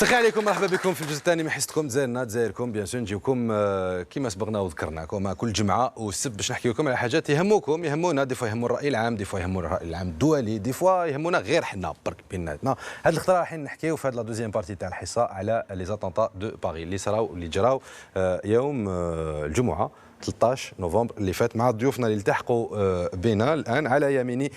صحي عليكم، مرحبا بكم في الجزء الثاني من حصتكم دزايركم بيان سور نجيوكم كما سبقنا وذكرناكم كل جمعه والسبت باش نحكي لكم على حاجات يهمونا دي فوا يهموا الراي العام، دي فوا يهموا الراي العام الدولي، دي فوا يهمونا غير حنا برك بيناتنا. هذه الخطره رايحين نحكيو في هذه لا دوزيام بارتي تاع الحصه على لي زاتونتا دو باريس اللي جراو يوم الجمعه 13 نوفمبر اللي فات مع ضيوفنا اللي التحقوا بنا الان. على يميني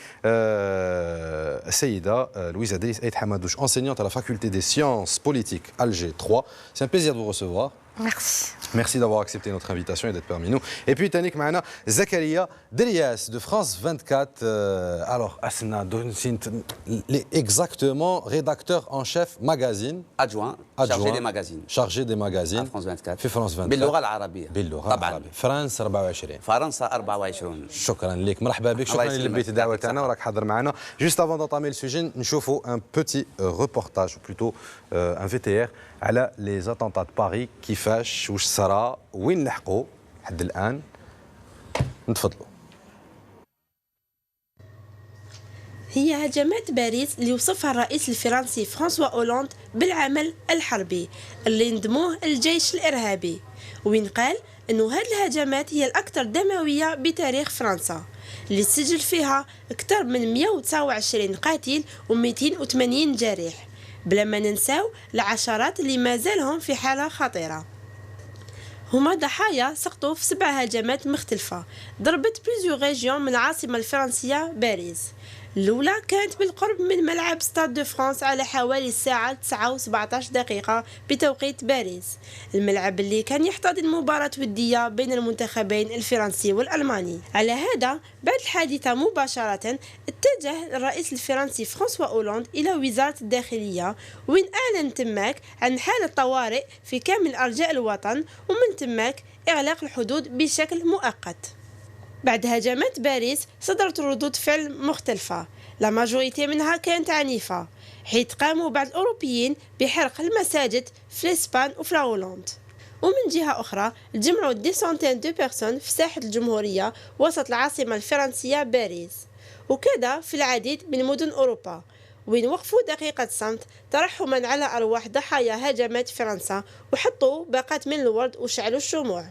السيده لويزا دريس ايد حمادوش enseignante à la faculté des sciences politiques Alger 3. C'est un plaisir de vous recevoir. Merci. Merci d'avoir accepté notre invitation et d'être parmi nous. Et puis Tanik Mahana Zakaria Derias de France 24. Alors Asna Donsint exactement rédacteur en chef magazine. Adjoint chargé des magazines. Chargé des magazines. À France 24. في France 24. باللغة العربية. باللغة العربية. فرنسا 24. فرنسا 24. شكرا لك، مرحبا بك، شكرا اللي لبيت الدعوة تاعنا وراك حاضر معنا. Juste avant d'entamer le sujet, نشوفوا un petit reportage ou plutôt un VTR على les attentats de Paris كيفاش واش صرا وين لحقوا لحد الآن. نتفضلوا. هي هجمات باريس اللي وصفها الرئيس الفرنسي فرانسوا أولاند بالعمل الحربي اللي نظموه الجيش الإرهابي، وين قال أنه هذه الهجمات هي الأكثر دموية بتاريخ فرنسا اللي سجل فيها أكثر من 129 قاتل و280 جريح، بلا ما ننساو العشرات اللي ما زالهم في حالة خطيرة. هما ضحايا سقطوا في 7 هجمات مختلفة ضربت بليزيو ريجيون من العاصمة الفرنسية باريس. الأولى كانت بالقرب من ملعب ستاد دو فرانس على حوالي الساعة 9:17 دقيقة بتوقيت باريس، الملعب اللي كان يحتضن مباراة ودية بين المنتخبين الفرنسي والألماني. على هذا بعد الحادثة مباشرة اتجه الرئيس الفرنسي فرانسوا أولاند إلى وزارة الداخلية، وين أعلن تماك عن حالة طوارئ في كامل أرجاء الوطن، ومن تماك إغلاق الحدود بشكل مؤقت. بعد هجمات باريس صدرت ردود فعل مختلفة، لا ماجوريتي منها كانت عنيفة، حيث قاموا بعض الأوروبيين بحرق المساجد في الإسبان وفي هولندا. ومن جهة أخرى جمعوا دي سنتين دو بيرسون في ساحة الجمهورية وسط العاصمة الفرنسية باريس، وكذا في العديد من مدن أوروبا، وين وقفوا دقيقة صمت ترحما على أرواح ضحايا هجمات فرنسا، وحطوا باقات من الورد وشعلوا الشموع.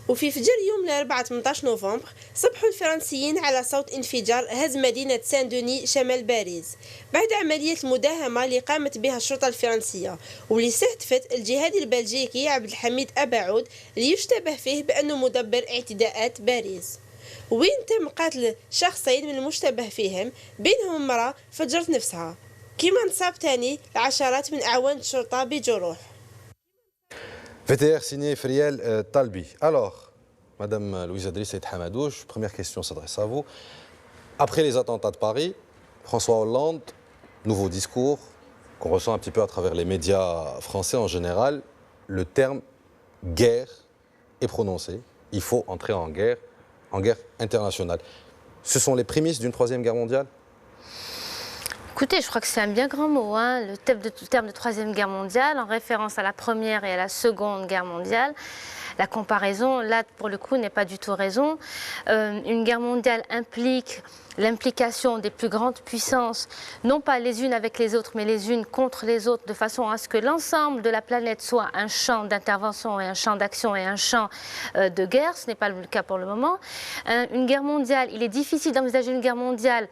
وفي فجر يوم الأربعاء 18 نوفمبر صبحوا الفرنسيين على صوت انفجار هز مدينة سان دوني شمال باريس بعد عملية المداهمة اللي قامت بها الشرطة الفرنسية، واللي استهدفت الجهادي البلجيكي عبد الحميد أباعود اللي يشتبه فيه بأنه مدبر اعتداءات باريس، وين تم قتل شخصين من المشتبه فيهم، بينهم امرأة فجرت نفسها، كما انصاب تاني العشرات من أعوان الشرطة بجروح. VTR signé Friel Talbi. Alors, Madame Louisa Driss et Hamadouche, première question s'adresse à vous. Après les attentats de Paris, François Hollande, nouveau discours qu'on ressent un petit peu à travers les médias français en général, le terme guerre est prononcé. Il faut entrer en guerre internationale. Ce sont les prémices d'une troisième guerre mondiale ? Écoutez, je crois que c'est un bien grand mot, hein, le terme de Troisième Guerre mondiale, en référence à la Première et à la Seconde Guerre mondiale. La comparaison, là, pour le coup, n'est pas du tout raison. Une guerre mondiale implique l'implication des plus grandes puissances, non pas les unes avec les autres, mais les unes contre les autres, de façon à ce que l'ensemble de la planète soit un champ d'intervention et un champ d'action et un champ de guerre. Ce n'est pas le cas pour le moment. Une guerre mondiale, il est difficile d'envisager une guerre mondiale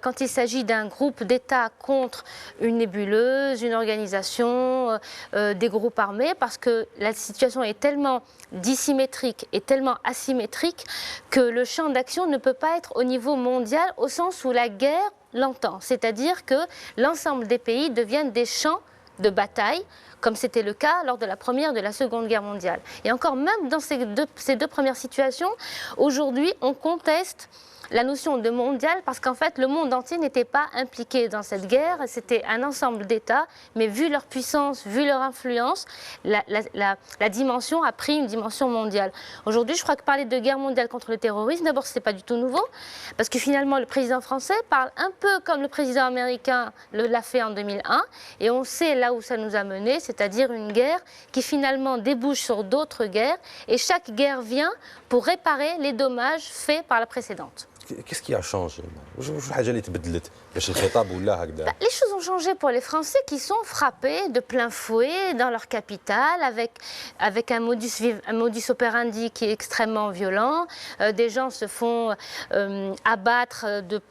quand il s'agit d'un groupe d'États contre une nébuleuse, une organisation, des groupes armés, parce que la situation est tellement dissymétrique et tellement asymétrique que le champ d'action ne peut pas être au niveau mondial au sens où la guerre l'entend, c'est-à-dire que l'ensemble des pays deviennent des champs de bataille, comme c'était le cas lors de la Première et de la Seconde Guerre mondiale. Et encore même dans ces deux premières situations, aujourd'hui on conteste la notion de mondial parce qu'en fait le monde entier n'était pas impliqué dans cette guerre, c'était un ensemble d'États, mais vu leur puissance, vu leur influence, la dimension a pris une dimension mondiale. Aujourd'hui, je crois que parler de guerre mondiale contre le terrorisme, d'abord ce n'est pas du tout nouveau, parce que finalement le président français parle un peu comme le président américain l'a fait en 2001, et on sait là où ça nous a mené, c'est-à-dire une guerre qui finalement débouche sur d'autres guerres, et chaque guerre vient pour réparer les dommages faits par la précédente. Qu'est-ce qui a changé? Les choses ont changé pour les Français qui sont frappés de plein fouet dans leur capitale avec un modus operandi qui est extrêmement violent. Des gens se font abattre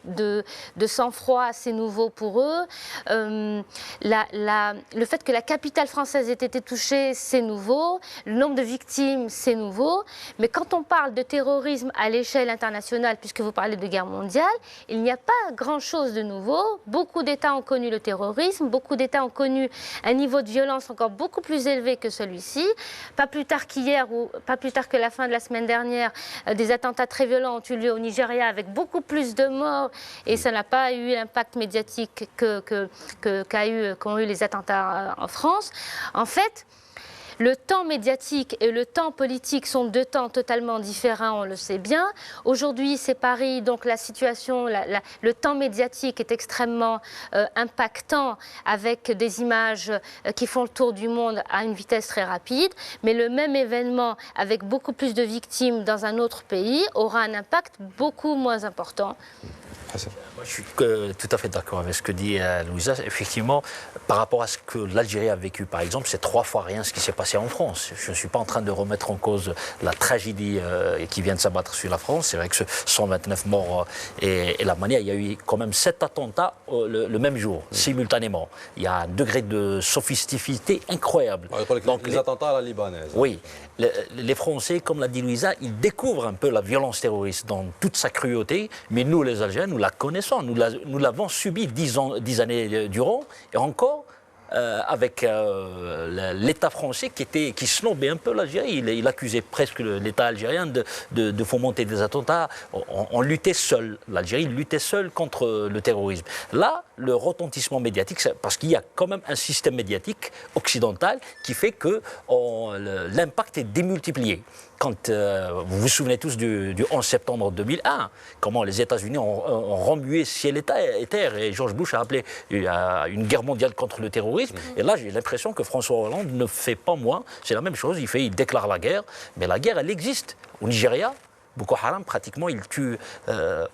de sang-froid, c'est nouveau pour eux. Le fait que la capitale française ait été touchée, c'est nouveau. Le nombre de victimes, c'est nouveau. Mais quand on parle de terrorisme à l'échelle internationale, puisque vous parlez de guerre mondiale, il n'y a pas grand-chose de nouveau. Beaucoup d'États ont connu le terrorisme, beaucoup d'États ont connu un niveau de violence encore beaucoup plus élevé que celui-ci. Pas plus tard qu'hier ou pas plus tard que la fin de la semaine dernière, des attentats très violents ont eu lieu au Nigeria avec beaucoup plus de morts et ça n'a pas eu l'impact médiatique qu'ont eu les attentats en France. En fait, le temps médiatique et le temps politique sont deux temps totalement différents, on le sait bien. Aujourd'hui, c'est Paris, donc la situation, le temps médiatique est extrêmement impactant avec des images qui font le tour du monde à une vitesse très rapide. Mais le même événement avec beaucoup plus de victimes dans un autre pays aura un impact beaucoup moins important. Moi, je suis tout à fait d'accord avec ce que dit Louisa. Effectivement, par rapport à ce que l'Algérie a vécu, par exemple, c'est 3 fois rien ce qui s'est passé en France. Je ne suis pas en train de remettre en cause la tragédie qui vient de s'abattre sur la France. C'est vrai que 129 morts et la manière, il y a eu quand même 7 attentats le même jour, simultanément. Il y a un degré de sophisticité incroyable. Donc, les attentats à la libanaise. Oui. Les Français, comme l'a dit Louisa, ils découvrent un peu la violence terroriste dans toute sa cruauté, mais nous, les Algériens, nous la connaissons, nous l'avons subie 10 années durant, et encore avec l'État français qui snobait un peu l'Algérie. Il accusait presque l'État algérien de fomenter des attentats. On luttait seul, l'Algérie luttait seule contre le terrorisme. Là, le retentissement médiatique, parce qu'il y a quand même un système médiatique occidental qui fait que l'impact est démultiplié. Quand vous vous souvenez tous du 11 septembre 2001, comment les États-Unis ont remué ciel et terre, et George Bush a appelé une guerre mondiale contre le terrorisme. Et là, j'ai l'impression que François Hollande ne fait pas moins. C'est la même chose, il déclare la guerre, mais la guerre, elle existe. Au Nigeria, Boko Haram, pratiquement, il tue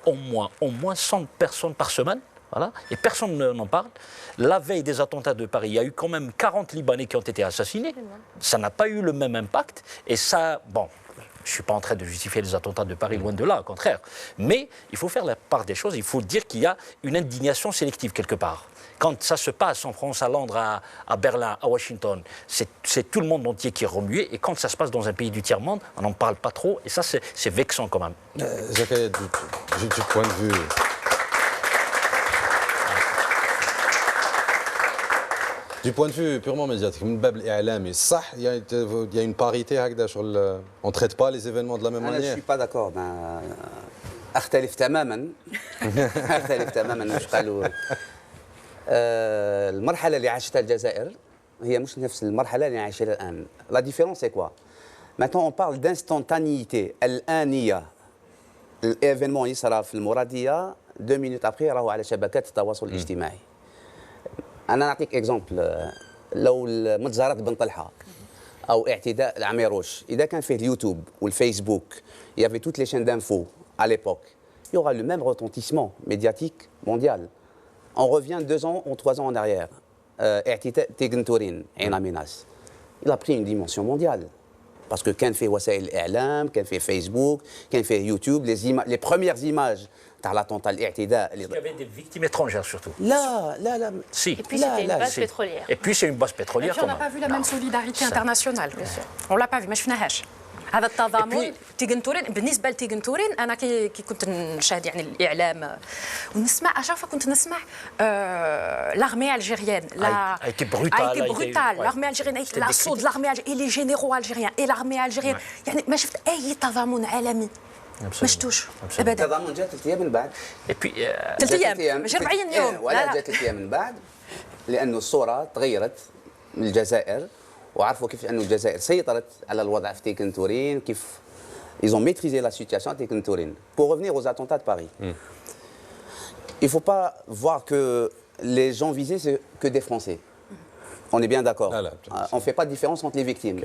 au moins 100 personnes par semaine. Voilà, et personne n'en parle. La veille des attentats de Paris, il y a eu quand même 40 Libanais qui ont été assassinés. Ça n'a pas eu le même impact. Et ça, bon, je ne suis pas en train de justifier les attentats de Paris, loin de là, au contraire. Mais il faut faire la part des choses. Il faut dire qu'il y a une indignation sélective quelque part. Quand ça se passe en France, à Londres, à Berlin, à Washington, c'est tout le monde entier qui est remué. Et quand ça se passe dans un pays du tiers-monde, on n'en parle pas trop. Et ça, c'est vexant quand même. Zakaria, du point de vue... Du point de vue purement médiatique, من باب الإعلامي صح il y a une parité هكذا شغل on traite pas les événements de la même manière. Je suis pas d'accord. أختلف تماما. أختلف تماما واش قالوا. المرحلة اللي عاشتها الجزائر هي مش نفس المرحلة اللي عايشها الآن. La différence c'est quoi? Maintenant on parle d'instantanéité الآنية. الإيفينمون يصرى في المرادية 2 minutes après راهو على شبكات التواصل الاجتماعي. أنا نعطيك إكزامبل لو متظاهرات بن طلحة أو اعتداء العميروش إذا كان فيه اليوتيوب والفيسبوك il y avait toutes les chaînes d'infos à l'époque il y aura le même retentissement médiatique mondial. On revient 2 ans ou 3 ans en arrière. اعتداء تيغن تورين عين ميناس il a pris une dimension mondiale parce que كان فيه وسائل الإعلام كان فيه فيسبوك كان فيه يوتيوب les premières images تاع l'attentat الاعتداء. Il y avait des victimes étrangères surtout. لا. Si. Et puis c'était une base pétrolière. Et puis c'est une base pétrolière. Et puis on n'a pas vu la même solidarité internationale. On l'a pas vu, ما شفناهاش. هذا التضامن تيغن تورين بالنسبه لتيغن تورين انا كي كنت نشاهد يعني الاعلام ونسمع اشرف كنت نسمع l'armée algérienne a été brutale l'armée algérienne l'assaut de l'armée algérienne et les généraux algériens et l'armée algérienne يعني ما شفت اي تضامن عالمي ما شفتوش ابدا. التضامن جات 3 أيام من بعد. Et puis 3 أيام مش 40 يوم. ولا جات 3 أيام من بعد لانه الصوره تغيرت من الجزائر وعرفوا كيف أن الجزائر سيطرت على الوضع في تيغن تورين كيف ils ont maîtrisé la situation à تيغن تورين. Pour revenir aux attentats de Paris, il ne faut pas voir que les gens visés c'est que des Français. On est bien d'accord. On ne fait pas de différence entre les victimes.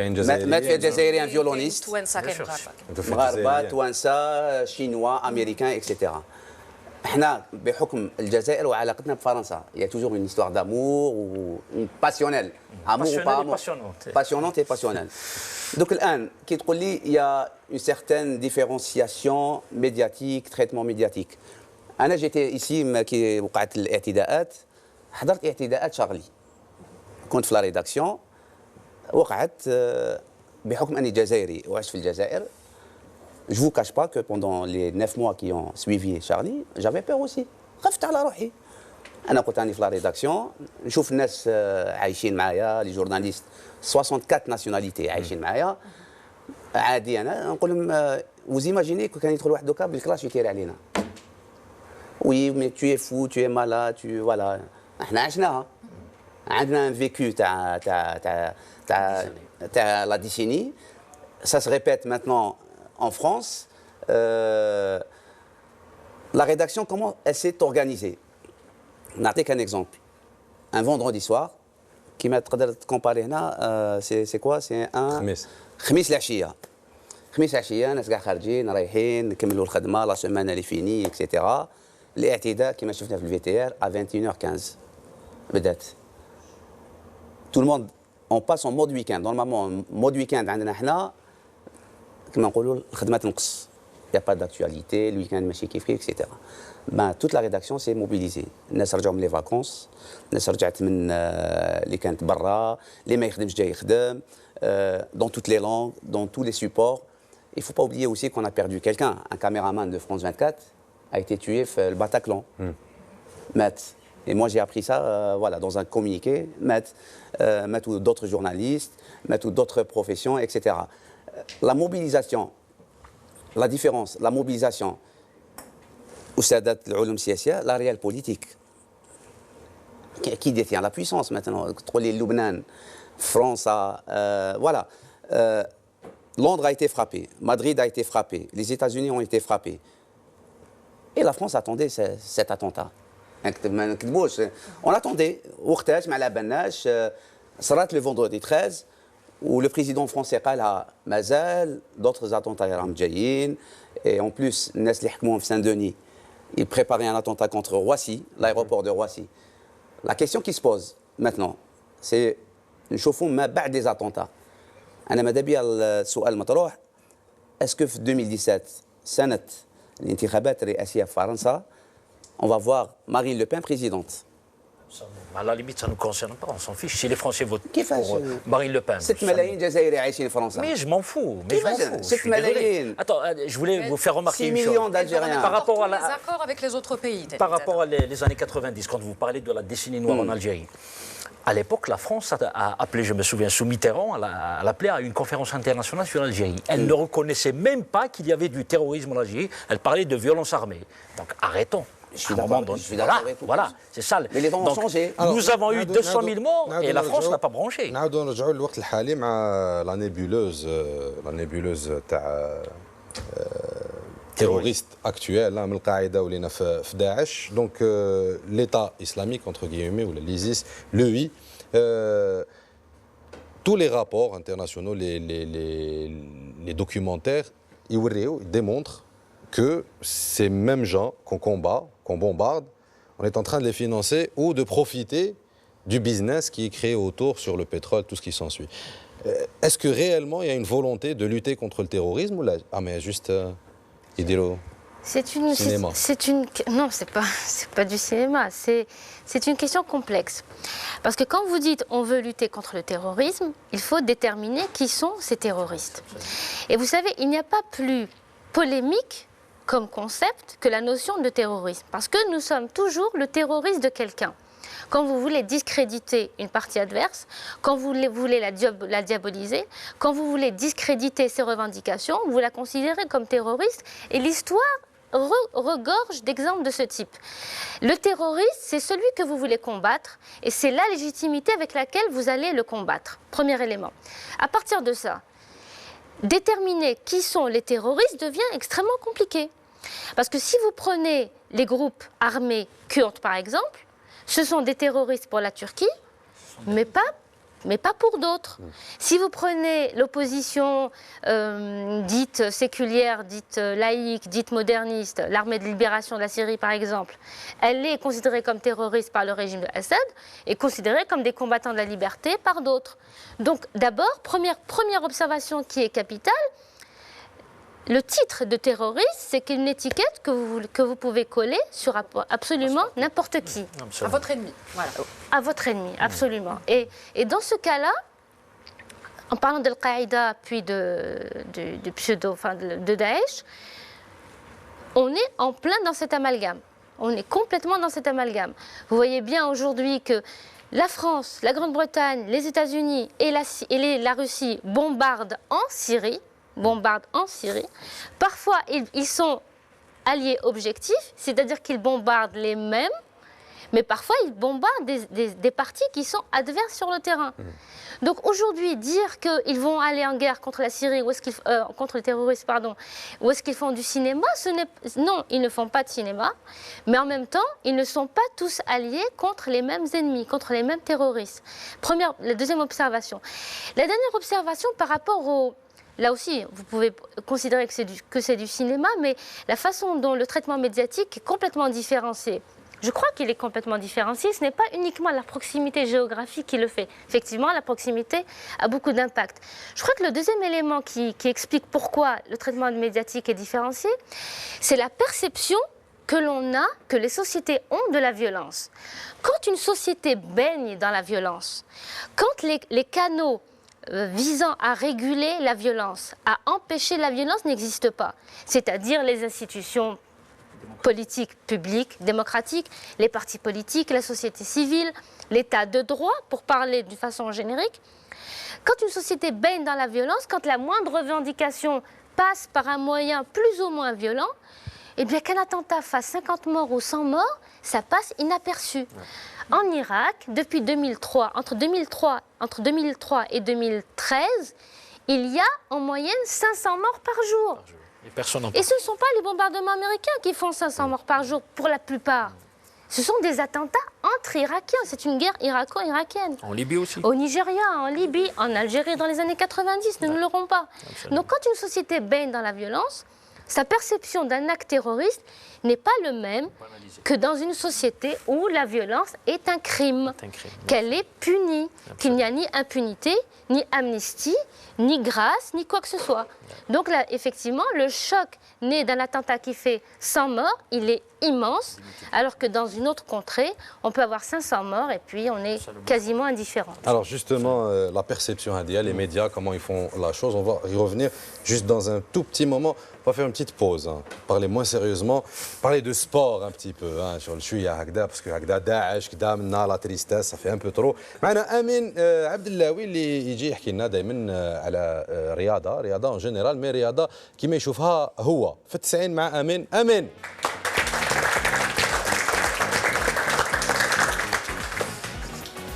مات في الجزائري un violoniste, مغاربة, توانسة, chinois, américains, etc. احنا بحكم الجزائر وعلاقتنا بفرنسا il y a toujours une histoire d'amour ou passionnelle amour ou pas amour passionnante et passionnelle donc الان كي تقول لي il y a une certaine différenciation médiatique traitement médiatique انا جيت ici كي وقعت الاعتداءات حضرت اعتداءات شارلي كنت في لا ريداكسيون وقعت بحكم اني جزائري وعشت في الجزائر. Je vous cache pas que pendant les 9 mois qui ont suivi Charlie, j'avais peur aussi. خفت على روحي. أنا كنت راني في لا ريداكسيون نشوف الناس عايشين معايا لي جورناليست 64 ناسيوناليتي عايشين معايا عادي أنا نقول لهم vous imaginez كان يدخل واحد دوكا بالكلاش يتيري علينا. Oui mais tu es fou, tu es malade, tu voilà. احنا عشناها. عندنا un vécu تاع la décennie. Ça se répète maintenant en France, la rédaction, comment elle s'est organisée? نعطيك un exemple. Un vendredi soir, qui m'a comparé هنا, c'est quoi? C'est un خميس العشية. خميس العشية ناس كاع خارجين رايحين نكملوا الخدمة لا سيمانه اللي فيني اكسيتيرا. الاعتداء كما شفنا في الفي à 21h15 بدات. Tout le monde on passe en mode week-end. Normalement mode week-end عندنا احنا كما نقولوا الخدمه تنقص. Il n'y a pas d'actualité, le week-end ماشي كيف كيف etc. Ben, toute la rédaction s'est mobilisée. الناس رجعوا من لي فاكونس، الناس رجعت من اللي كانت برا، اللي ما يخدمش جاي يخدم dans toutes les langues, dans tous les supports. Il ne faut pas oublier aussi qu'on a perdu quelqu'un. Un caméraman de France 24 a été tué dans le Bataclan. Matt. Et moi j'ai appris ça voilà, dans un communiqué. Matt ou d'autres journalistes, Matt ou d'autres professions, etc. La mobilisation, la différence, la mobilisation, وسادات العلوم السياسية, la réelle politique. Qui détient la puissance maintenant? Lubnan, France, voilà. Londres a été frappé, Madrid a été frappé, les États-Unis ont été frappés. Et la France attendait cet attentat. On attendait. وقتاش ما لابناش صرات le vendredi 13 où le président français قالها مازال d'autres attentats راهم جايين. Et en plus الناس اللي حكموهم في Saint-Denis ils préparaient un attentat contre Roissy, l'aéroport de Roissy. La question qui se pose maintenant c'est نشوفوا ما بعد des attentats. أنا ماذا بيا السؤال المطروح est-ce que في 2017 سنة الانتخابات الرئاسية في فرنسا on va voir Marine Le Pen présidente. À la limite, ça ne nous concerne pas, on s'en fiche. Si les Français votent pour Marine Le Pen. 7 ملايين جزائري عايشين في فرنسا. Mais je m'en fous. 7 ملايين. Attends, je voulais vous faire remarquer 6 une chose. millions d'Algériens. Par rapport à les accords avec les autres pays. Par rapport aux années 90, quand vous parlez de la décennie noire en Algérie. À l'époque, la France a appelé, je me souviens, sous Mitterrand, elle appelait à une conférence internationale sur l'Algérie. Elle ne reconnaissait même pas qu'il y avait du terrorisme en Algérie. Elle parlait de violence armée. Donc arrêtons. Je suis d'accord avec vous. Voilà, c'est ça. Mais les temps ont changé. Nous avons eu 200 000 morts et la France n'a pas branché. نعاودوا نرجعوا للوقت الحالي مع لا نيبولوز تاع terroriste actuel من القاعده ولينا في داعش دونك l'état islamique entre guillemets ou l'ISIS l'EI tous les rapports internationaux les documentaires ils démontrent que ces mêmes gens qu'on combat, qu'on bombarde, on est en train de les financer ou de profiter du business qui est créé autour sur le pétrole, tout ce qui s'ensuit. Est-ce que réellement il y a une volonté de lutter contre le terrorisme ou là, mais juste cinéma. Non, c'est pas du cinéma. C'est une question complexe. Parce que quand vous dites on veut lutter contre le terrorisme, il faut déterminer qui sont ces terroristes. Et vous savez, il n'y a pas plus polémique comme concept que la notion de terrorisme. Parce que nous sommes toujours le terroriste de quelqu'un. Quand vous voulez discréditer une partie adverse, quand vous voulez la diaboliser, quand vous voulez discréditer ses revendications, vous la considérez comme terroriste. Et l'histoire regorge d'exemples de ce type. Le terroriste, c'est celui que vous voulez combattre et c'est la légitimité avec laquelle vous allez le combattre. Premier élément. À partir de ça, déterminer qui sont les terroristes devient extrêmement compliqué. Parce que si vous prenez les groupes armés kurdes par exemple, ce sont des terroristes pour la Turquie, mais pas mais pas pour d'autres. Si vous prenez l'opposition dite séculière, dite laïque, dite moderniste, l'armée de libération de la Syrie par exemple, elle est considérée comme terroriste par le régime de Assad et considérée comme des combattants de la liberté par d'autres. Donc d'abord, première observation qui est capitale, le titre de terroriste, c'est une étiquette que vous pouvez coller sur absolument n'importe qui. À votre ennemi, voilà. À votre ennemi, absolument. Et dans ce cas-là, en parlant d'Al-Qaïda puis du pseudo, enfin de Daesh, on est en plein dans cet amalgame. On est complètement dans cet amalgame. Vous voyez bien aujourd'hui que la France, la Grande-Bretagne, les États-Unis et la Russie bombardent en Syrie. Parfois, ils sont alliés objectifs, c'est-à-dire qu'ils bombardent les mêmes, mais parfois ils bombardent des partis qui sont adverses sur le terrain. Donc aujourd'hui, dire qu'ils vont aller en guerre contre la Syrie, contre les terroristes, ou est-ce qu'ils font du cinéma, non, ils ne font pas de cinéma, mais en même temps, ils ne sont pas tous alliés contre les mêmes ennemis, contre les mêmes terroristes. La deuxième observation. La dernière observation par rapport au... Là aussi, vous pouvez considérer que c'est du cinéma, mais la façon dont le traitement médiatique est complètement différencié. Je crois qu'il est complètement différencié. Ce n'est pas uniquement la proximité géographique qui le fait. Effectivement, la proximité a beaucoup d'impact. Je crois que le deuxième élément qui explique pourquoi le traitement médiatique est différencié, c'est la perception que les sociétés ont de la violence. Quand une société baigne dans la violence, quand les canaux visant à réguler la violence, à empêcher la violence n'existent pas. C'est-à-dire les institutions politiques publiques, démocratiques, les partis politiques, la société civile, l'état de droit, pour parler d'une façon générique. Quand une société baigne dans la violence, quand la moindre revendication passe par un moyen plus ou moins violent, eh bien qu'un attentat fasse 50 morts ou 100 morts, ça passe inaperçu. En Irak, depuis 2003, entre 2003 et 2013, il y a en moyenne 500 morts par jour. Et ce ne sont pas les bombardements américains qui font 500 morts par jour, pour la plupart. Ce sont des attentats entre Irakiens. C'est une guerre irako-irakienne. En Libye aussi. Au Nigeria, en Libye, en Algérie dans les années 90, ne nous l'aurons pas. Absolument. Donc quand une société baigne dans la violence, sa perception d'un acte terroriste n'est pas le même que dans une société où la violence est un crime, qu'elle est punie, qu'il n'y a ni impunité, ni amnistie, ni grâce, ni quoi que ce soit. Donc là, effectivement, le choc né d'un attentat qui fait 100 morts, il est immense, alors que dans une autre contrée, on peut avoir 500 morts et puis on est quasiment indifférent. Alors justement, la perception indienne, les médias, comment ils font la chose, on va y revenir juste dans un tout petit moment. On va faire une petite pause, parler moins sérieusement, parler de sport un petit peu, sur le chouïa هكذا, parce que هكذا داعش كذا منا la tristesse, ça fait un peu trop. معنا أمين عبد اللاوي اللي يجي يحكي لنا دائما على رياضة en général, mais رياضة كما يشوفها هو في التسعين مع أمين.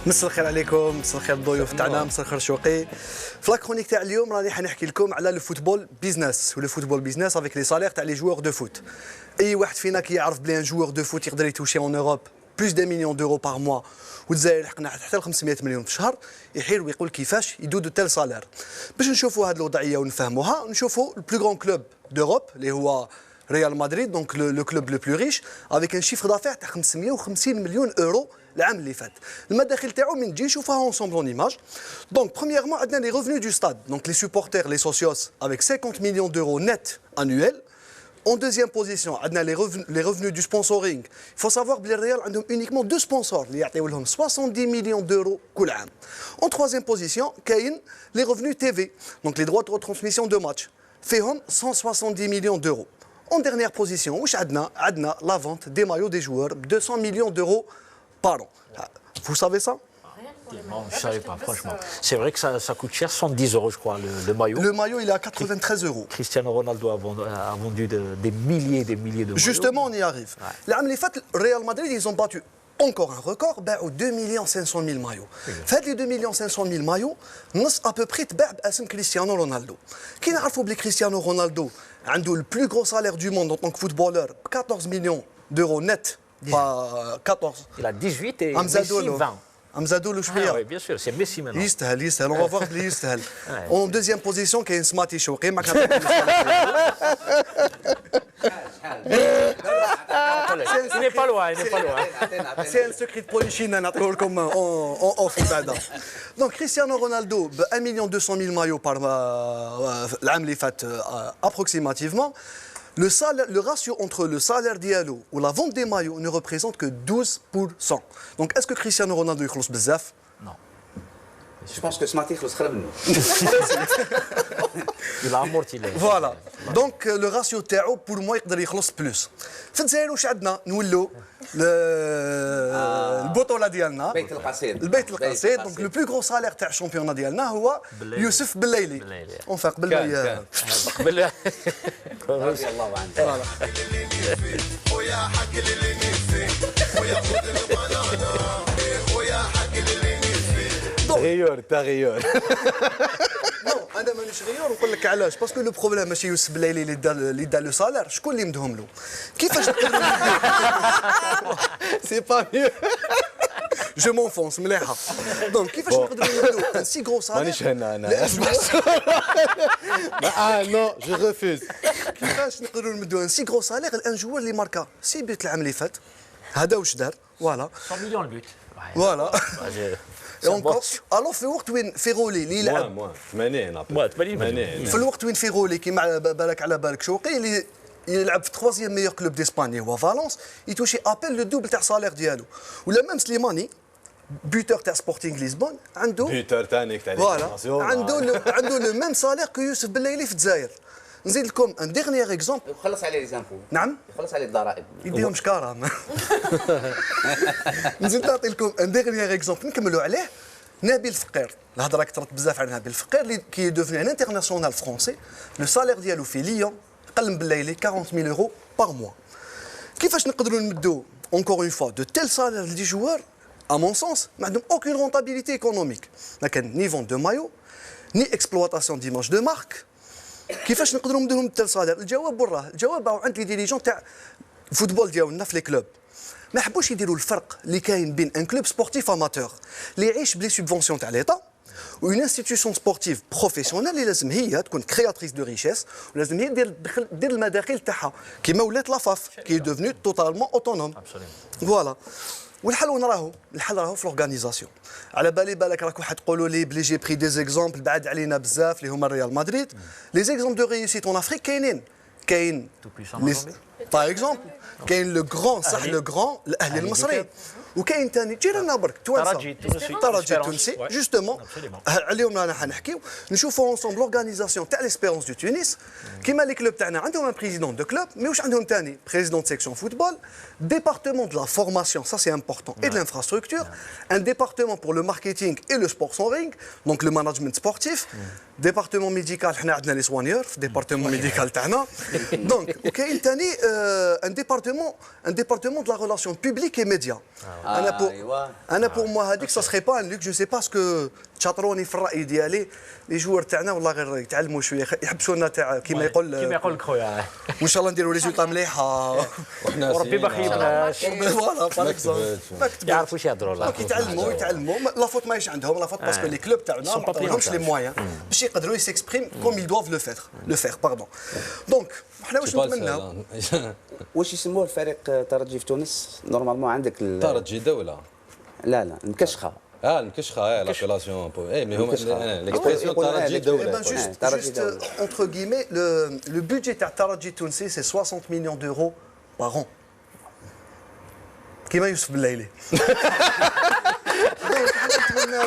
مساء الخير عليكم، مساء الخير الضيوف تاعنا، مساء الخير شوقي. في لاكرونيك تاع اليوم راني حنحكي لكم على لو فوتبول بيزنس ولو فوتبول بيزنس افيك لي سالير تاع لي جوور دو فوت. اي واحد فينا كيعرف بلي ان جوور دو فوت يقدر يتوشي اون اوروب بلوس دي مليون دورو بار موا والجزائر حقنا حتى ل 500 مليون في الشهر، يحير ويقول كيفاش يدو دو تيل سالير. باش نشوفوا هذه الوضعيه ونفهموها نشوفوا البلو غران كلوب دوروب اللي هو ريال مدريد، دونك لو كلوب لو بلو ريش افيك ان شيفر دافير تاع 550 مليون اورو العام اللي فات. المداخل تاعو من تجي نشوفوها اونسومبل اون ايماج. دونك برومييرمون عندنا لي ريفوني دو ستاد، دونك لي سوبورتر لي سوسيوس افيك 50 مليون دورو نت انويل. En deuxième position, on a les revenus du sponsoring. Il faut savoir que les Real ont uniquement 2 sponsors, qui ont 70 millions d'euros chaque année. En troisième position, il y a les revenus TV, donc les droits de retransmission de matchs. Ils ont 170 millions d'euros. En dernière position, on a la vente des maillots des joueurs, 200 millions d'euros par an. Vous savez ça? Non, je ne savais pas, franchement. C'est vrai que ça coûte cher, 110 euros, je crois, le maillot. Le maillot, il est à 93 euros. Cristiano Ronaldo a vendu des milliers de maillots. Justement, on y arrive. L'année passée, le Real Madrid, ils ont battu encore un record, 2 500 000 maillots. Faites les 2 500 000 maillots, nous à peu près باسم Cristiano Ronaldo. Qui n'a pas Cristiano Ronaldo a le plus gros salaire du monde en tant que footballeur, 14 millions d'euros net. Pas 14. Il a 18 et Messi 20. زادوا له شويه. Oui, bien sûr, c'est Messi maintenant. يستاهل on va voir بلي يستاهل. En deuxième position كاين سماتي شوقي ما كان. Il n'est pas loin, il n'est pas loin. C'est un secret de polichinelle نعطيوه لكم en off بعدا. Donc Cristiano Ronaldo ب 1 million 200 000 maillots par العام اللي فات approximativement. Le ratio entre le salaire diallo ou la vente des maillots ne représente que 12%. Donc est-ce que Cristiano Ronaldo يخلص بزاف؟ Non. Je pense que Smarty يخلص خير منه. Il a amorti les. Voilà. Donc le ratio تاعو pour moi يقدر يخلص بلوس. في الجزائر واش عندنا؟ نولوا البطوله ديالنا بيت القصيد. البيت القصيد. دونك لو بلو غرو سالير تاع الشامبيون ديالنا هو يوسف بليلي. اونفا قبل ما قبل رضي الله عنه. تغير انا مانيش غيور نقول لك علاش باسكو لو بروبليم ماشي يوسف بليلي اللي دار لو سالير شكون اللي مدهم له كيفاش نقدروا سي با ميو جو مونفونس مليحه دونك كيفاش نقدروا نمدوا ان سي غرو سالير مانيش هنا انا نو جو ريفوز كيفاش نقدروا نمدوا ان سي غرو سالير لان جوار اللي ماركا 6 بيوت العام اللي فات هذا واش دار فوالا 100 millions le but. فوالا الو في وقت وين فيغولي اللي يلعب 80 في الوقت وين فيغولي كيما بالك على بالك شوقي اللي يلعب في 3 ميور كلوب ديسباني هو فالونس يتوشي ابل لو دوبل تاع صالير ديالو ولا ميم سليماني بوتور تاع سبورتينغ لشبون عنده بوتور ثاني تاع فوالا عنده لو ميم صالير كو يوسف بليلي في الجزائر نزيد لكم ان ديرنيير اكزومبل يخلص عليه ليزامبو. نعم يخلص عليه الضرائب. يديهم شكاره نزيد نعطي لكم ان ديرنيير اكزومبل نكملوا عليه نبيل فقير الهضره كثرت بزاف على نبيل فقير اللي كي دوفني ان انترناسيونال فرونسي لو سالير ديالو في ليون قل بالليلي 40000 يورو بار موا كيفاش نقدروا نمدوا اونكور اون فوا دو تيل سالير لي جوار ا مون سونس ما عندهم اوكين رونتابيليتي ايكونوميك ما كان ني فون دو مايو ني اكسبلواتاسيون ديماج دو مارك كيفاش نقدروا نديرهم التل صالير الجواب وراه الجواب عند لي ديريجون تاع الفوتبول ديالنا في لي كلوب ما حبوش يديروا الفرق اللي كاين بين ان كلوب سبورتيف اماتور اللي يعيش بلي سوبفونسيون تاع ليطا وين انستيتيوشن سبورتيف بروفيسيونيل اللي لازم هي تكون كرياتريس دو ريشيس ولازم هي دير المداخل تاعها كيما ولات لافاف كي ديفنو توتالمون اوتونوم فوالا والحل وين راهو؟ الحل راهو في لورغانيزاسيون على بالك راكم حتقولوا لي بلي جي بري دي زيكزومبل بعد علينا بزاف اللي هما ريال مدريد لي زيكزومبل دو ريوسيت اون افريك كاينين كاين باغ اكزومبل كاين لو غران صح لو غران الاهلي المصري وكاين ثاني جيراننا برك توانسه الترجي التونسي جوستومون عليهم رانا حنحكيو نشوفوا اونسومبل لورغانيزاسيون تاع ليسبيرونس دو تونس كيما لي كلوب تاعنا عندهم ان بريزيدون دو كلوب مي واش عندهم ثاني بريزيدون دو سيكسيون فوتبول département de la formation, ça c'est important, et de l'infrastructure, un département pour le marketing et le sponsoring, donc le management sportif, département médical, on a les soigneurs, département médical تاعنا, donc وكاين ثاني un département de la relation publique et médias. انا pour moi هذيك ça serait pas un luxe, je sais pas ce que تشاطروني في الراي ديالي لي جوار تاعنا والله غير يتعلموا شويه يحبسونا تاع كيما يقول خويا وان شاء الله نديروا ريزولطا مليحه وربي ما خيبناش فوالا يعرفوا واش يهضروا يتعلموا لا فوت ماهيش عندهم لا فوت باسكو لي كلوب تاعنا ما عندهمش لي مويان باش يقدروا يسكسبريم كوم يل دوف لو فير باردون دونك حنا واش نتمناو واش يسموه الفريق ترجي في تونس نورمالمون عندك ترجي دوله لا مكشخه المكشخه لابيلاسيون مي هما ليكسبريسيون ترجي دوله juste entre guillemets le budget تاع الترجي التونسي c'est 60 millions d'euros par an كيما يوسف بالليلي نتمنى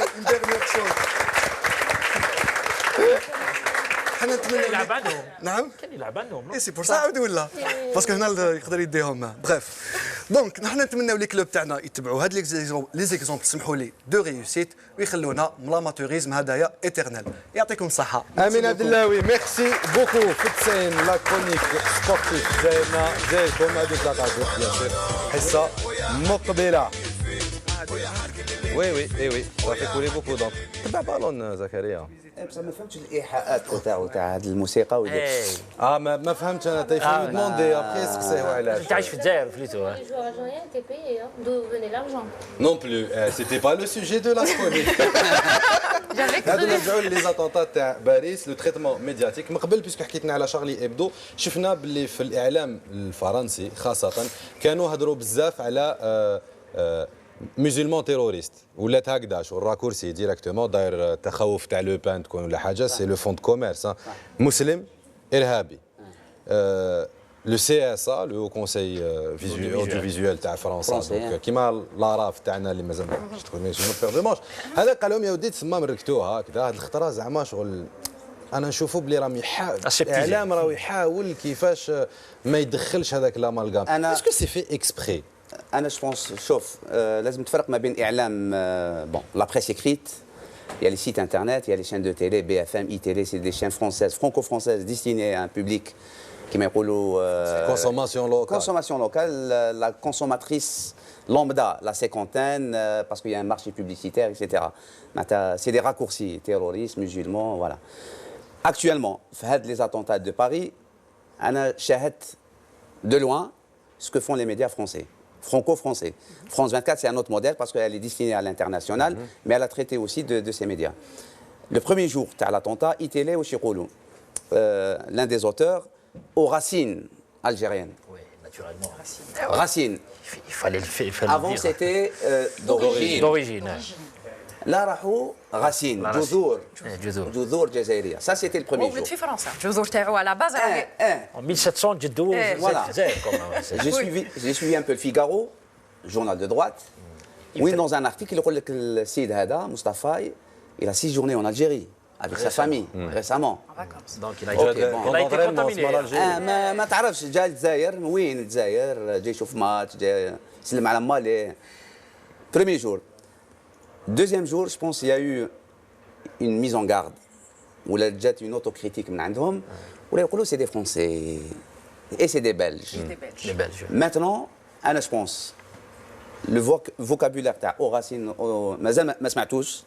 حنا نتمنى يلعب عندهم نعم كان يلعب عندهم اي سي بور سا عاود ولا باسكو هنا يقدر يديهم بريف دونك نحن نتمناو لي كلوب تاعنا يتبعوا هاد لي زيكزومبل سمحوا لي دو ريوسيت ويخلونا من لاماتوريزم هدايا ايترنال يعطيكم الصحه امين عبد اللاوي ميرسي بوكو في التسعين لا كرونيك سبورتيف زينا زيكم هذيك لاكادو بيان سور حصه مقبله وي صافي كولي بوكو دونك تبع بالون زكريا بصح ما فهمتش الايحاءات تاع هذه الموسيقى ما فهمتش انا تيفهم دوموندي ابخي سقسيه علاش انت عايش في الجزائر فليتو. Les joueurs algériens étaient payés, hein. D'où venait l'argent? Non plus, c'était pas le sujet de la chronique. هذا نرجعوا لي زاتونطات تاع باريس لو تريتمون ميدياتيك من قبل بيسكو حكيتنا على شارلي ابدو شفنا باللي في الاعلام الفرنسي خاصه كانوا هضروا بزاف على مسلمون تيروريست ولات هكذا شو الراكورسي ديريكتومون داير تخوف تاع لو بان تكون ولا حاجه سي لو فون دو كوميرس مسلم ارهابي لو سي اس ا لو كونساي اوديوفيزيوال تاع فرنسا كيما لاراف تاعنا اللي مازال ما تكونش بيردمونش هذا قال لهم يا ودي تما مركتوها هكذا هذه الخطره زعما شغل انا نشوفوا بلي راهم يحاول الاعلام راه يحاول كيفاش ما يدخلش هذاك لامالغام اسكو سي في اكسبري انا جوبونس شوف لازم تفرق ما بين اعلام بون لا بريس écrite il y a les sites internet il y a les chaînes de télé BFM ITV c'est des chaînes françaises franco-françaises destinées à un public كما يقولوا consommation locale la consommatrice lambda la cinquantaine parce qu'il y a un marché publicitaire etc c'est des raccourcis terroristes musulmans voilà actuellement في هاد les attentats de Paris انا شاهدت de loin ce que font les médias français franco-français. France 24, c'est un autre modèle parce qu'elle est destinée à l'international, mais elle a traité aussi de ces médias. Le premier jour, tu as l'attentat, Itélé ou Chiroulou. L'un des auteurs, aux racines algériennes. Oui, naturellement. Racines. Il fallait le faire. Avant, c'était d'origine. Là, rahou, racines, جذور جزائرية. Ça, c'était le premier jour. في فرنسا. جذور تاعو على باز. En 1700, جدو voilà. J'ai suivi un peu le Figaro, journal de droite. Oui, dans un article, il dit que le Sid Hada, Mustafa, il a séjourné en Algérie avec sa famille récemment. Donc il a été contaminé. ما تعرفش جا الجزائر وين الجزائر جاي يشوف ماتش جاي يسلم على مالي. Premier jour. Deuxième jour, je pense qu'il y a eu une mise en garde où il y a une autocritique من عندهم où ils disent c'est des Français et c'est des Belges. Des Belges. Maintenant, أنا je pense le vocabulaire تاع Racine مازال ما سمعتوش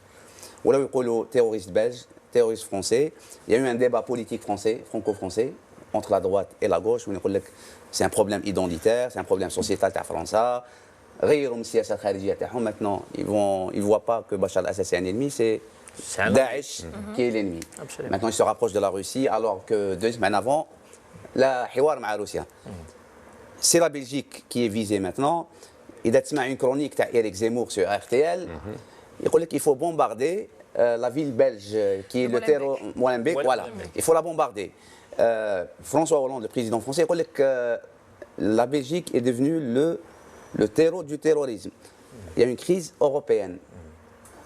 ولا يقولوا terroriste belge, terroriste français. Il y a eu un débat politique français, franco-français entre la droite et la gauche où ils disent c'est un problème identitaire, c'est un problème sociétal تاع فرنسا. غيروا من السياسه الخارجيه تاعهم maintenant ils voient pas que Bachar al-Assad c'est un ennemi c'est Daesh qui est l'ennemi. Maintenant ils se rapprochent de la Russie alors que 2 semaines avant la حوار مع روسيا. C'est la Belgique qui est visée maintenant. إذا تسمع une chronique تاع Eric Zemmour sur RTL يقول لك il faut bombarder la ville belge qui est le terreau Molenbeek voilà il faut la bombarder. François Hollande le président français يقول لك la Belgique est devenue le terreau du terrorisme. Il y a une crise européenne.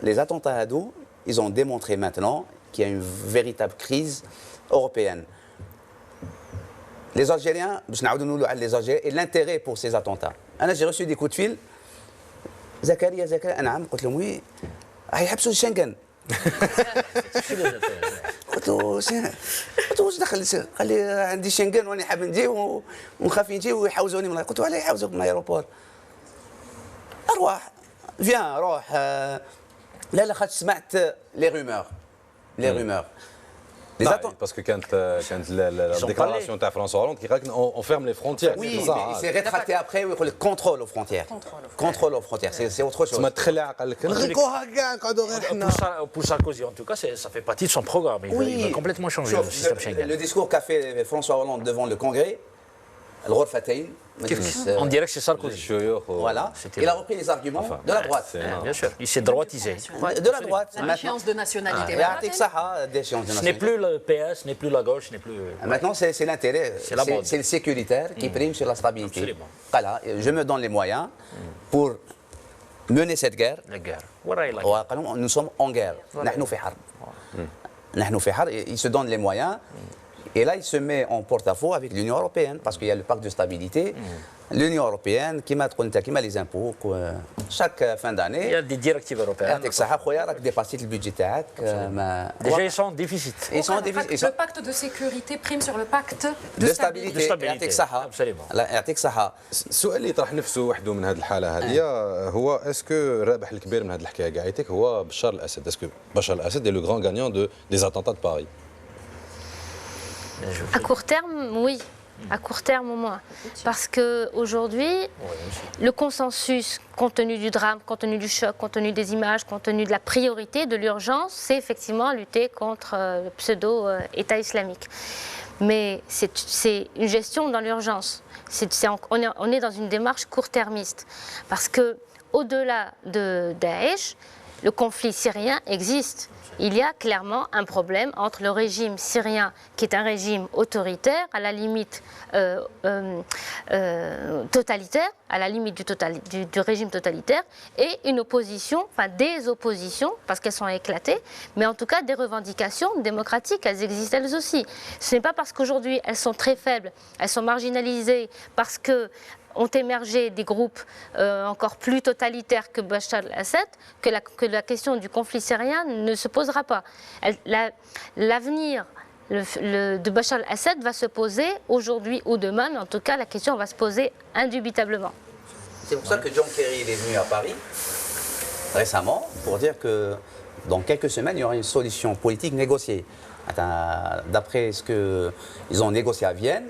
Les attentats à Hadou, ils ont démontré maintenant qu'il y a une véritable crise européenne. Les Algériens, les Algériens, et l'intérêt pour ces attentats. J'ai reçu des coups de fil. Zakaria, أنا قلت لهم وي هيحبسوا شنغن. قلت له واش دخل قال لي عندي شنغن واني حاب نجي ونخاف نجي ويحوزوني من قلت له علاه يحوزوك من الايروبور اروح فيان روح لا خاطر سمعت لي رومور parce que quand la déclaration de François Hollande qui dit qu'on ferme les frontières. Oui, il s'est rétracté après, il dit contrôle aux frontières. Contrôle aux frontières, c'est autre chose. Pour Sarkozy, en tout cas, ça fait partie de son programme. Il va complètement changer le système Schengen. Le discours qu'a fait François Hollande devant le Congrès, on dirait que c'est Sarkozy. Voilà. Il a repris les arguments de la droite. Bien sûr, il s'est droitisé. De la droite. L'échéance de nationalité. Ce n'est plus le PS, ce n'est plus la gauche, ce n'est plus... Maintenant, c'est l'intérêt, c'est le sécuritaire qui prime sur la stabilité. Absolument. Voilà, je me donne les moyens pour mener cette guerre. La guerre. Nous sommes en guerre. Ils se donnent les moyens. Et là, il se met en porte-à-faux avec l'Union européenne, parce qu'il y a le pacte de stabilité. L'Union européenne, qui m'a les impôts, chaque fin d'année. Il y a des directives européennes. Dépassé le budget. Déjà, ils sont en déficit. Le pacte de sécurité prime sur le pacte de stabilité. Absolument. السؤال اللي يطرح نفسه وحده من هذه الحاله هذه هو اسكو الرابح الكبير من هذه الحكايه قاعدتك هو بشار الاسد اسكو بشار الاسد est le grand gagnant des attentats de Paris. À court terme, oui. À court terme au moins. Parce qu'aujourd'hui, le consensus, compte tenu du drame, compte tenu du choc, compte tenu des images, compte tenu de la priorité, de l'urgence, c'est effectivement lutter contre le pseudo-État islamique. Mais c'est une gestion dans l'urgence. On est dans une démarche court-termiste. Parce qu'au-delà de Daesh, le conflit syrien existe. Il y a clairement un problème entre le régime syrien, qui est un régime autoritaire, à la limite totalitaire, à la limite du régime totalitaire, et une opposition, enfin des oppositions, parce qu'elles sont éclatées, mais en tout cas des revendications démocratiques, elles existent elles aussi. Ce n'est pas parce qu'aujourd'hui elles sont très faibles, elles sont marginalisées, parce que ont émergé des groupes encore plus totalitaires que Bachar al-Assad, que la question du conflit syrien ne se posera pas. L'avenir de Bachar al-Assad va se poser aujourd'hui ou demain, mais en tout cas la question va se poser indubitablement. C'est pour ça que John Kerry est venu à Paris récemment pour dire que dans quelques semaines il y aura une solution politique négociée. D'après ce qu'ils ont négocié à Vienne,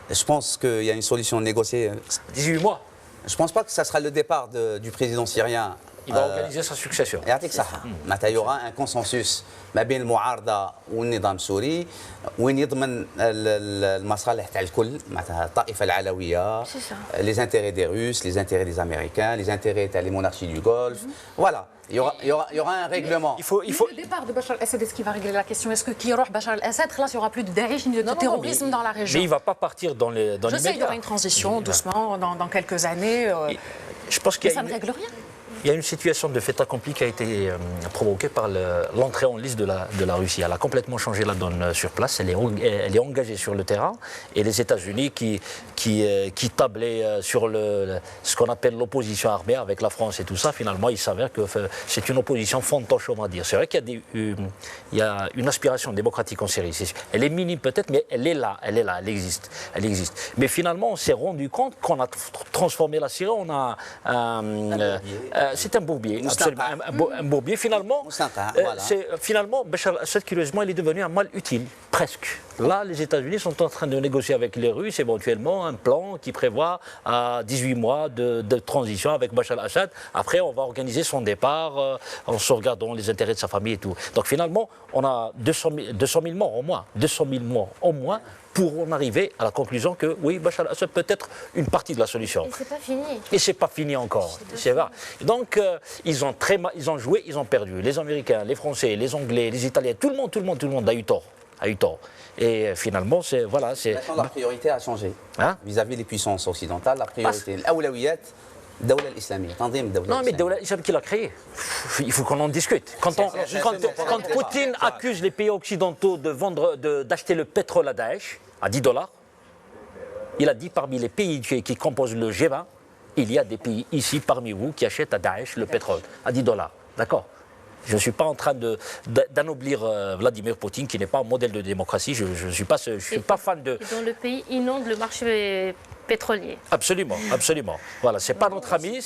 je pense qu'il y a une solution négociée. 18 mois. Je ne pense pas que ça sera le départ du président syrien. Il va organiser sa succession. Il y aura un consensus ما بين المعارضة والنظام السوري وين يضمن المصالح تاع الكل معناتها الطائفة العلوية les intérêts des Russes, les intérêts des Américains, les intérêts des monarchies du Golfe. Voilà. Il y aura un règlement. Le départ de Bachar al-Assad, est-ce qu'il va régler la question? Est-ce que qui aura Bachar al-Assad, il n'y aura plus de Daesh ni de terrorisme dans la région? Mais il ne va pas partir dans les Je sais qu'il y aura une transition doucement dans quelques années. Je pense que ça ne règle rien. Il y a une situation de fait accompli qui a été provoquée par l'entrée en liste de la Russie. Elle a complètement changé la donne sur place. Elle est engagée sur le terrain. Et les États-Unis qui tablaient sur ce qu'on appelle l'opposition armée avec la France et tout ça, finalement, il s'avère que c'est une opposition fantoche, on va dire. C'est vrai qu'il y a une aspiration démocratique en Syrie. Elle est minime peut-être, mais elle est là, elle existe. Mais finalement, on s'est rendu compte qu'on a transformé la Syrie en c'est un bourbier, absolument, un bourbier. Finalement, finalement, Bachar al-Assad, curieusement, il est devenu un mal utile, presque. Là, les États-Unis sont en train de négocier avec les Russes éventuellement un plan qui prévoit 18 mois de transition avec Bachar al-Assad. Après, on va organiser son départ en sauvegardant les intérêts de sa famille et tout. Donc finalement, on a 200 000 morts au moins. 200 000 morts au moins pour en arriver à la conclusion que oui, Bachar al-Assad peut être une partie de la solution. Et c'est pas fini. Et c'est pas fini encore. C'est vrai. Donc ils ont joué, ils ont perdu. Les Américains, les Français, les Anglais, les Italiens, tout le monde a eu tort. Et finalement, Maintenant, la priorité a changé. Vis-à-vis des puissances occidentales, la priorité, l'awlawiyat, Dawla l'islamie. Non, mais Dawla l'islamie qui l'a créé. Il faut qu'on en discute. Quand Poutine accuse les pays occidentaux d'acheter le pétrole à Daesh à $10, il a dit parmi les pays qui composent le G20, il y a des pays ici parmi vous qui achètent à Daesh le pétrole à $10. D'accord? Je ne suis pas en train d'anoblir Vladimir Poutine, qui n'est pas un modèle de démocratie. Je ne suis pas fan de... Et dont le pays inonde le marché pétrolier. Absolument. Voilà, c'est pas notre ami.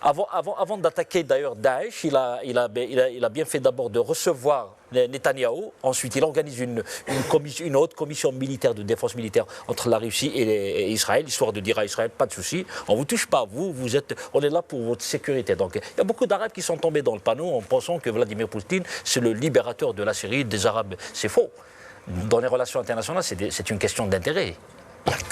Avant d'attaquer d'ailleurs Daesh, il a bien fait d'abord de recevoir Netanyahou. Ensuite, il organise une haute commission militaire de défense militaire entre la Russie et Israël, histoire de dire à Israël, pas de souci, on vous touche pas, on est là pour votre sécurité. Donc, il y a beaucoup d'Arabes qui sont tombés dans le panneau en pensant que Vladimir Poutine, c'est le libérateur de la Syrie, des Arabes. C'est faux. Dans les relations internationales, c'est une question d'intérêt.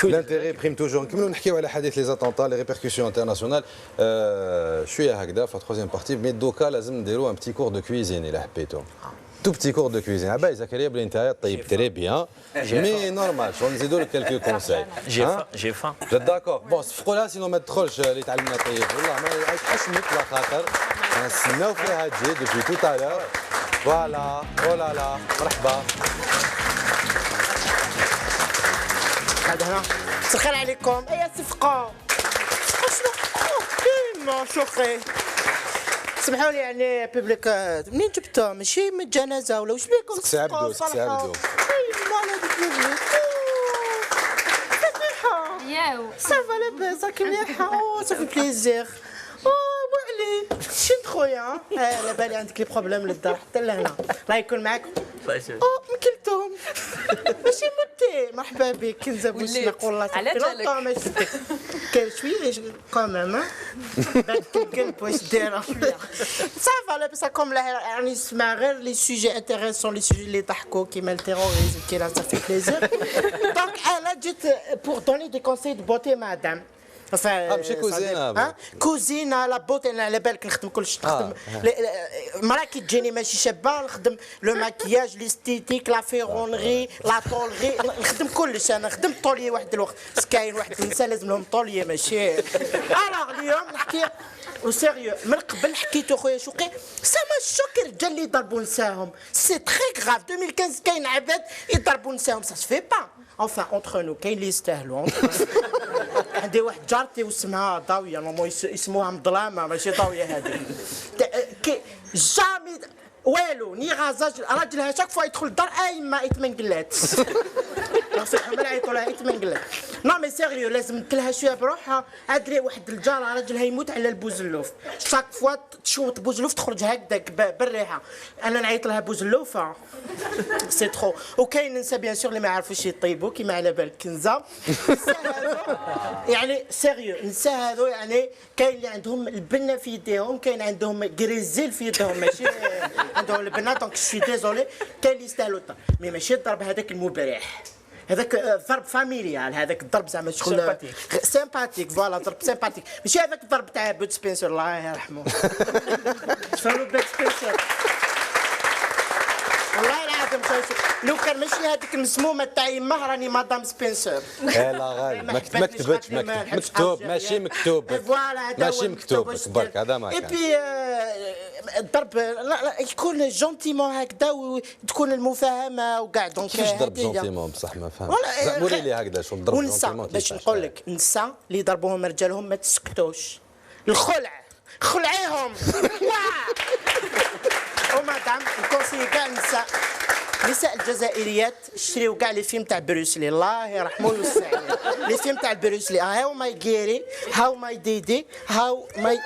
L'intérêt prime toujours. Comme nous avons parlé des attentats, les répercussions internationales, je suis à Hagda, la troisième partie, mais Doka, il faut un petit cours de cuisine, il a tout petit cours de cuisine. Ah ben, Zakaria Blintaïa, très bien, mais normal, je vais vous donner quelques conseils. J'ai faim. Vous êtes d'accord? Bon, là, sinon, ما تدخلش اللي تعلمنا طيب. والله ما يحشمك لا خاطر. نستناو فيها تجي depuis tout à l'heure. Voilà, oh là là, مرحبا. هذا هنا. مساء الخير عليكم. اي صفقه شنو كيما شوخي سمحوا لي يعني بيبليك منين جبتوها ماشي من الجنازه ولا واش بيكم سي عبدو سي عبدو ياو صافا لاباس راكي مليحه صافي بليزير وعلي شنت خويا على بالي عندك لي بروبليم للدار حتى لهنا الله يكون معاكم مكلتهم ماشي متي مرحبا بك كنزه بوسناق والله على جالك. ما شفتك كاين شويه كومام بعد القلب واش دايره صافا لاباس راكم يعني نسمع غير لي سوجي انتيريسون لي سوجي اللي يضحكوا كيما التيروريزم كي صافي بليزير دونك انا جيت بور دوني دي كونساي دو بوتي مادام ماشي كوزينه كوزينه لا بوتي انا على بالك نخدم كلشي نخدم مرا كي تجيني ماشي شابه نخدم لو ماكياج ليستيتيك لا فيرونغي لا طولغي نخدم كلش انا خدمت طوليه واحد الوقت بس كاين واحد النساء لازم لهم طوليه ماشي الوغ اليوم نحكي وسيريو من قبل حكيتو خويا شوقي سما الشوك الرجال اللي يضربوا نساهم سي تري غراف 2015 كاين عباد يضربوا نساهم سا سفي با enfin entre nous كاين اللي يستاهلوا عندي واحد جارتي واسمها ضاويه نورمال يسموها مظلامه ماشي ضاويه هذيك جامي والو ني غازاج راجلها شاك فوا يدخل الدار ايما يتمنقلات نصيحهم لا يعيطوا لها يتمنقلات نو مي سيريو لازم نتلها شويه بروحها ادري واحد الجاره راجلها يموت على البوزلوف شاك فوا تشوط بوزلوف تخرج هكذاك بالريحه انا نعيط لها بوزلوفه سي ترو وكاين نساء بيان سور اللي ما يعرفوش يطيبوا كيما على بالك كنزه يعني سيريو النساء هذو يعني كاين اللي عندهم البنه في يديهم كاين عندهم غريزيل في يدهم ماشي عندهم البنه دونك شي ديزولي كاين اللي يستاهلوا الضرب مي ماشي الضرب هذاك المبرح هذاك ضرب فاميليال هذاك الضرب زعما شغل سيمباتيك فوالا ضرب سيمباتيك ماشي هذاك الضرب تاع بوت سبنسر الله يرحمه شنو بوت سبنسر والله العظيم لو كان ماشي هذيك المسمومه تاع يماه راني مدام سبنسر لا غالي ما كتبتش مكتوب ماشي مكتوب فوالا هذا ماشي مكتوب برك هذا ما اي كان بي الضرب لا يكون جونتيمون هكذا وتكون المفاهمه وكاع دونك كيفاش ضرب جونتيمون بصح ما فهمتش قولي لي هكذا شو ضرب جونتيمون باش نقول لك النساء اللي ضربوهم رجالهم ما تسكتوش الخلع خلعيهم ومادام نكونسيي كاع النساء الجزائريات شريو كاع لي فيلم تاع بروسلي الله يرحمه ويوسع عليه لي فيلم تاع بروسلي هاو ماي جيري هاو ماي ديدي هاو ماي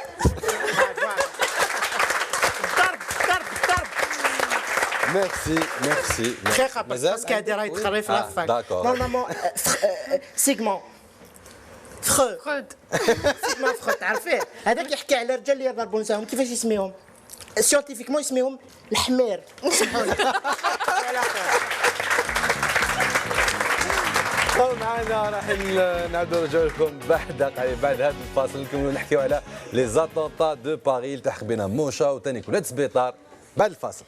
ميرسي دقيقه باسكو هادي راهي تخري في لافاك نورمالمون سيغمون فخود سيغمون فخود تعرفيه هذاك يحكي على الرجال اللي يضربوا نساهم كيفاش يسميهم سيونتيفيكمون يسميهم الحمير معنا راح نعاودوا نرجعوا لكم بعد هذا الفاصل نكملوا نحكيوا على لي زاتونتا دو باريس التحق بين موشا وثاني كولات سبيطار بعد الفاصل.